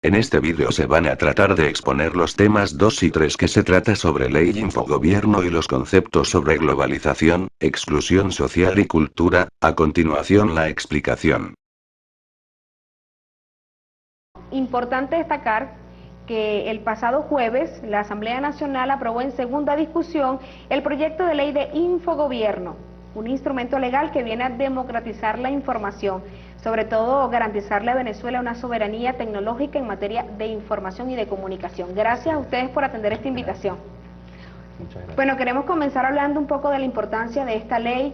En este vídeo se van a tratar de exponer los temas 2 y 3 que se trata sobre ley y infogobierno y los conceptos sobre globalización, exclusión social y cultura. A continuación la explicación. Importante destacar que el pasado jueves la Asamblea Nacional aprobó en segunda discusión el proyecto de ley de infogobierno, un instrumento legal que viene a democratizar la información, sobre todo garantizarle a Venezuela una soberanía tecnológica en materia de información y de comunicación. Gracias a ustedes por atender esta invitación. Muchas gracias. Bueno, queremos comenzar hablando un poco de la importancia de esta ley.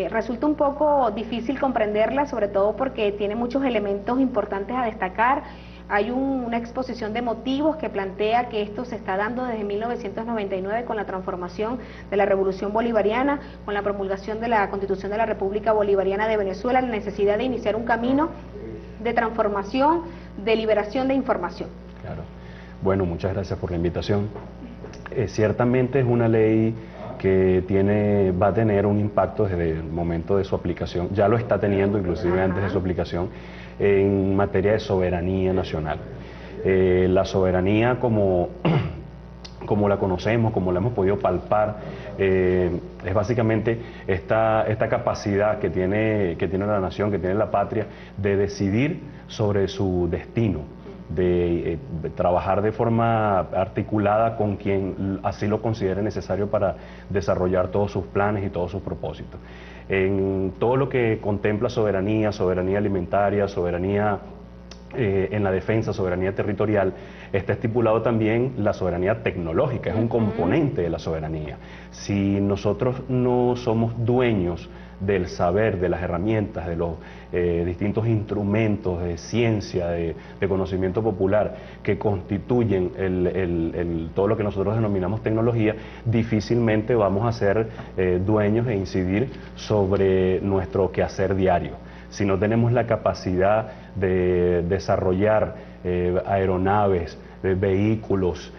Resulta un poco difícil comprenderla, sobre todo porque tiene muchos elementos importantes a destacar. Hay una exposición de motivos que plantea que esto se está dando desde 1999 con la transformación de la Revolución Bolivariana, con la promulgación de la Constitución de la República Bolivariana de Venezuela, la necesidad de iniciar un camino de transformación, de liberación de información. Claro. Bueno, muchas gracias por la invitación. Ciertamente es una ley que va a tener un impacto desde el momento de su aplicación, ya lo está teniendo inclusive antes de su aplicación, en materia de soberanía nacional. La soberanía como la conocemos, como la hemos podido palpar, es básicamente esta capacidad que tiene la nación, que tiene la patria, de decidir sobre su destino, de trabajar de forma articulada con quien así lo considere necesario para desarrollar todos sus planes y todos sus propósitos. En todo lo que contempla soberanía alimentaria, soberanía en la defensa, soberanía territorial, está estipulado también la soberanía tecnológica, es un componente de la soberanía. Si nosotros no somos dueños del saber, de las herramientas, de los distintos instrumentos de ciencia, de conocimiento popular que constituyen todo lo que nosotros denominamos tecnología, difícilmente vamos a ser dueños e incidir sobre nuestro quehacer diario. Si no tenemos la capacidad de desarrollar aeronaves, vehículos,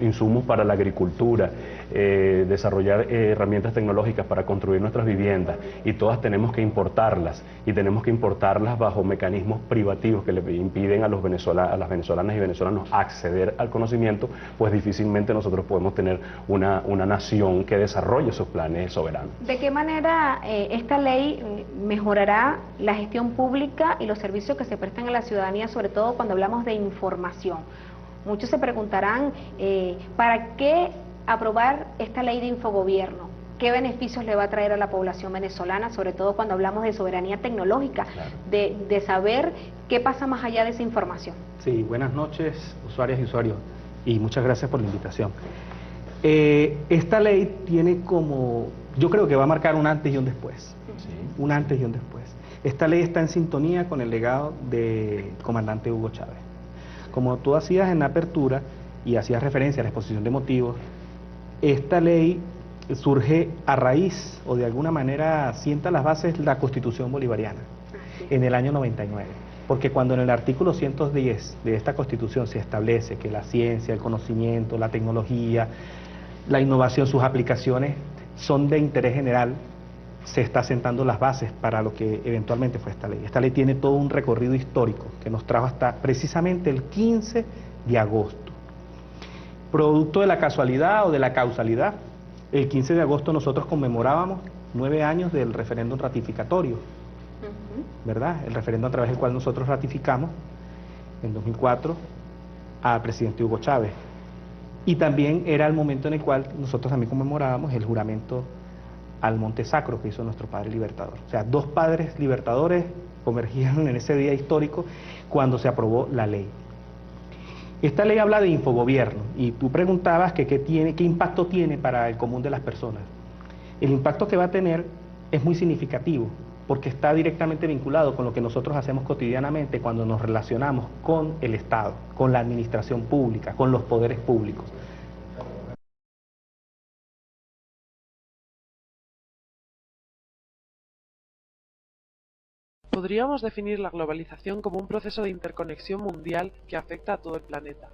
insumos para la agricultura, desarrollar herramientas tecnológicas para construir nuestras viviendas, y todas tenemos que importarlas, y tenemos que importarlas bajo mecanismos privativos que le impiden a las venezolanas y venezolanos acceder al conocimiento, pues difícilmente nosotros podemos tener una nación que desarrolle sus planes soberanos. ¿De qué manera esta ley mejorará la gestión pública y los servicios que se prestan a la ciudadanía, sobre todo cuando hablamos de información? Muchos se preguntarán, ¿para qué aprobar esta ley de infogobierno? ¿Qué beneficios le va a traer a la población venezolana, sobre todo cuando hablamos de soberanía tecnológica, Claro, de saber qué pasa más allá de esa información? Sí, buenas noches, usuarias y usuarios, y muchas gracias por la invitación. Esta ley tiene yo creo que va a marcar un antes y un después. sí. Un antes y un después. Esta ley está en sintonía con el legado del comandante Hugo Chávez. Como tú hacías en la apertura y hacías referencia a la exposición de motivos, esta ley surge a raíz, o de alguna manera sienta las bases, la Constitución bolivariana en el año 99. Porque cuando en el artículo 110 de esta Constitución se establece que la ciencia, el conocimiento, la tecnología, la innovación, sus aplicaciones son de interés general, se está sentando las bases para lo que eventualmente fue esta ley. Esta ley tiene todo un recorrido histórico que nos trajo hasta precisamente el 15 de agosto. Producto de la casualidad o de la causalidad, el 15 de agosto nosotros conmemorábamos 9 años del referéndum ratificatorio, ¿verdad? El referéndum a través del cual nosotros ratificamos en 2004 al presidente Hugo Chávez. Y también era el momento en el cual nosotros también conmemorábamos el juramento al Monte Sacro que hizo nuestro padre libertador. O sea, dos padres libertadores convergieron en ese día histórico cuando se aprobó la ley. Esta ley habla de infogobierno, y tú preguntabas que qué impacto tiene para el común de las personas. El impacto que va a tener es muy significativo, porque está directamente vinculado con lo que nosotros hacemos cotidianamente cuando nos relacionamos con el Estado, con la administración pública, con los poderes públicos. Podríamos definir la globalización como un proceso de interconexión mundial que afecta a todo el planeta.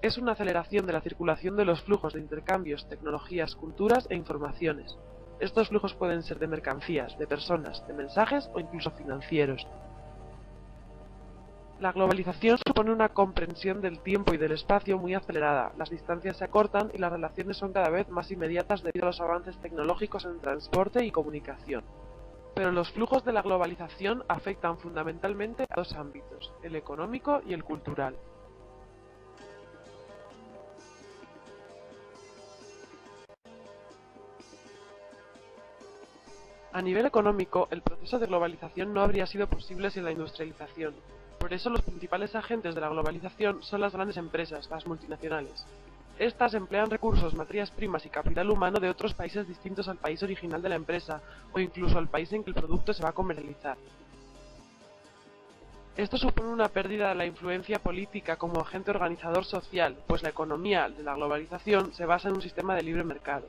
Es una aceleración de la circulación de los flujos de intercambios, tecnologías, culturas e informaciones. Estos flujos pueden ser de mercancías, de personas, de mensajes o incluso financieros. La globalización supone una comprensión del tiempo y del espacio muy acelerada, las distancias se acortan y las relaciones son cada vez más inmediatas debido a los avances tecnológicos en transporte y comunicación. Pero los flujos de la globalización afectan fundamentalmente a dos ámbitos, el económico y el cultural. A nivel económico, el proceso de globalización no habría sido posible sin la industrialización. Por eso los principales agentes de la globalización son las grandes empresas, las multinacionales. Estas emplean recursos, materias primas y capital humano de otros países distintos al país original de la empresa, o incluso al país en que el producto se va a comercializar. Esto supone una pérdida de la influencia política como agente organizador social, pues la economía de la globalización se basa en un sistema de libre mercado.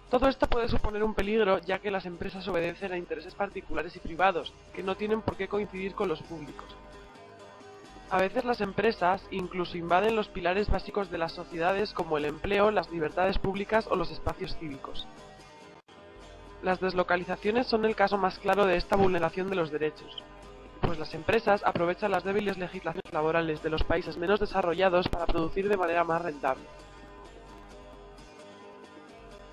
Todo esto puede suponer un peligro, ya que las empresas obedecen a intereses particulares y privados, que no tienen por qué coincidir con los públicos. A veces las empresas incluso invaden los pilares básicos de las sociedades como el empleo, las libertades públicas o los espacios cívicos. Las deslocalizaciones son el caso más claro de esta vulneración de los derechos, pues las empresas aprovechan las débiles legislaciones laborales de los países menos desarrollados para producir de manera más rentable.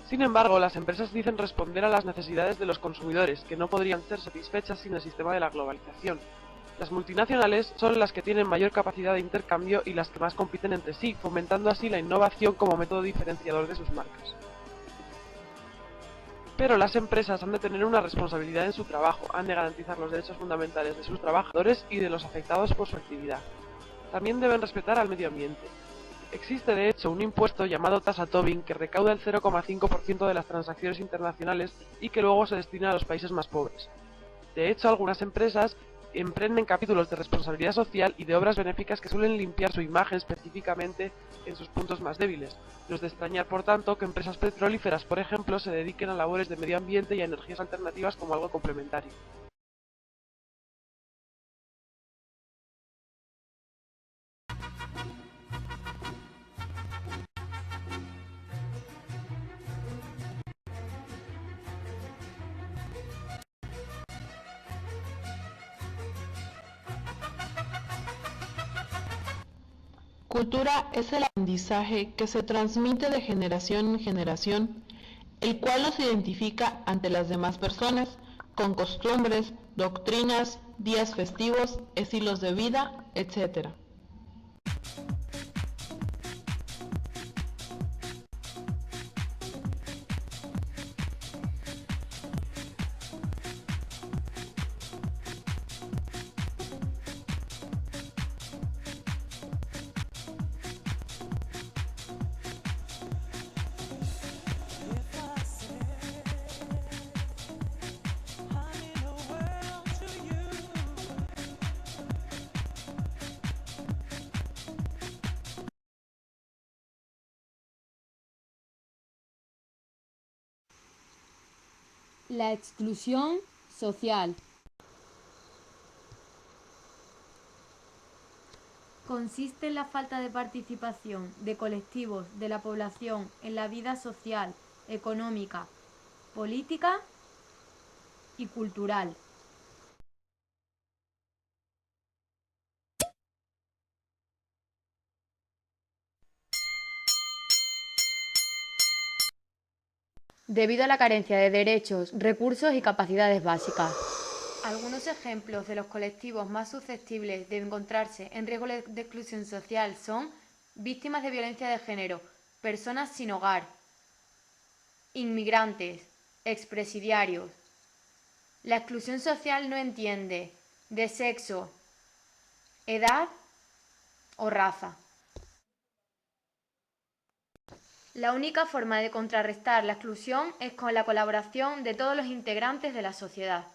Sin embargo, las empresas dicen responder a las necesidades de los consumidores, que no podrían ser satisfechas sin el sistema de la globalización. Las multinacionales son las que tienen mayor capacidad de intercambio y las que más compiten entre sí, fomentando así la innovación como método diferenciador de sus marcas. Pero las empresas han de tener una responsabilidad en su trabajo, han de garantizar los derechos fundamentales de sus trabajadores y de los afectados por su actividad. También deben respetar al medio ambiente. Existe de hecho un impuesto llamado tasa Tobin que recauda el 0,5% de las transacciones internacionales y que luego se destina a los países más pobres. De hecho, algunas empresas emprenden capítulos de responsabilidad social y de obras benéficas que suelen limpiar su imagen específicamente en sus puntos más débiles. No es de extrañar, por tanto, que empresas petrolíferas, por ejemplo, se dediquen a labores de medio ambiente y a energías alternativas como algo complementario. Cultura es el aprendizaje que se transmite de generación en generación, el cual nos identifica ante las demás personas, con costumbres, doctrinas, días festivos, estilos de vida, etc. La exclusión social consiste en la falta de participación de colectivos de la población en la vida social, económica, política y cultural. Debido a la carencia de derechos, recursos y capacidades básicas. Algunos ejemplos de los colectivos más susceptibles de encontrarse en riesgo de exclusión social son víctimas de violencia de género, personas sin hogar, inmigrantes, expresidiarios. La exclusión social no entiende de sexo, edad o raza. La única forma de contrarrestar la exclusión es con la colaboración de todos los integrantes de la sociedad.